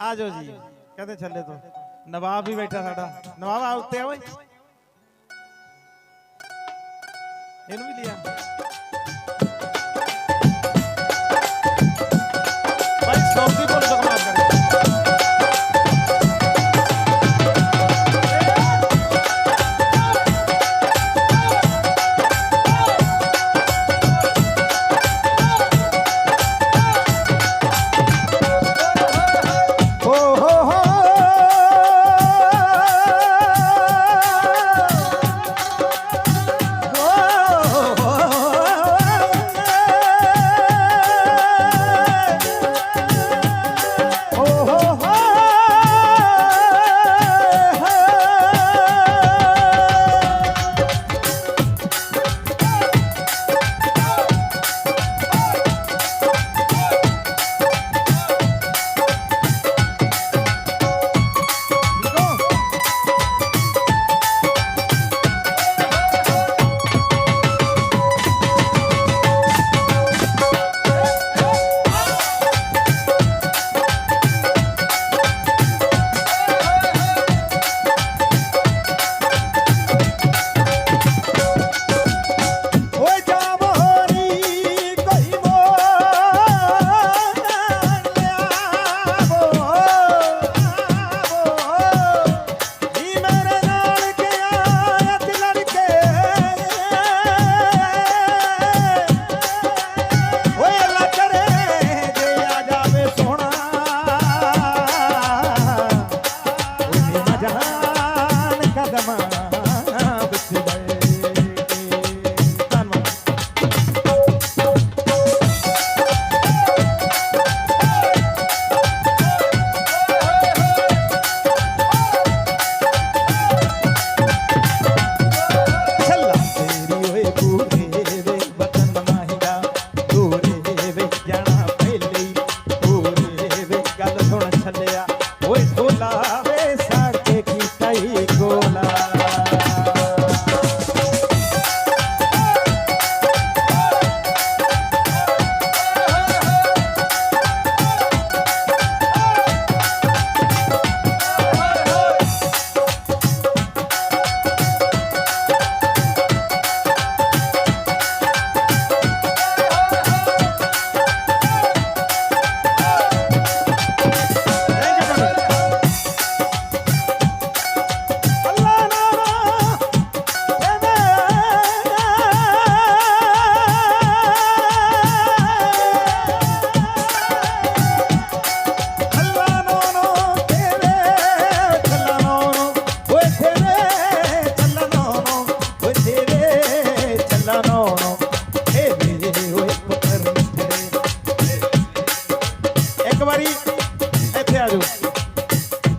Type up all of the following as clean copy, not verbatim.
आ जाओ जी कहते छले तो नवाब भी बैठा साडा नवाब आ उत्ते आओ इन्हू भी लिया भाई सौंधी बोल तो माफ करें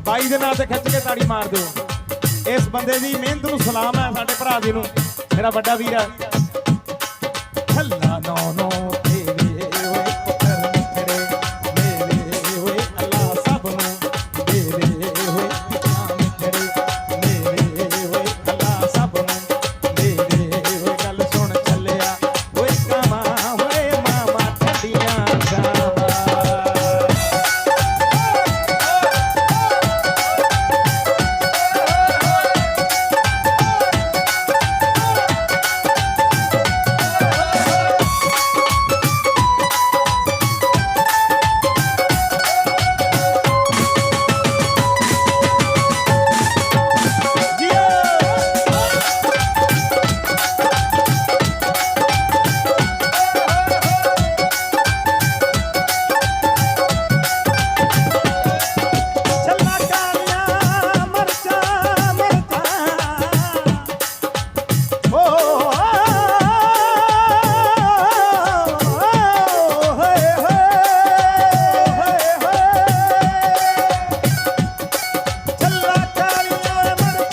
भाई दे नाल ते खिच के ताड़ी मार दो इस बंदे दी मेहनत नूं सलाम है साडे भरा जी नूं मेरा बड़ा वीर है हल्ला नो नो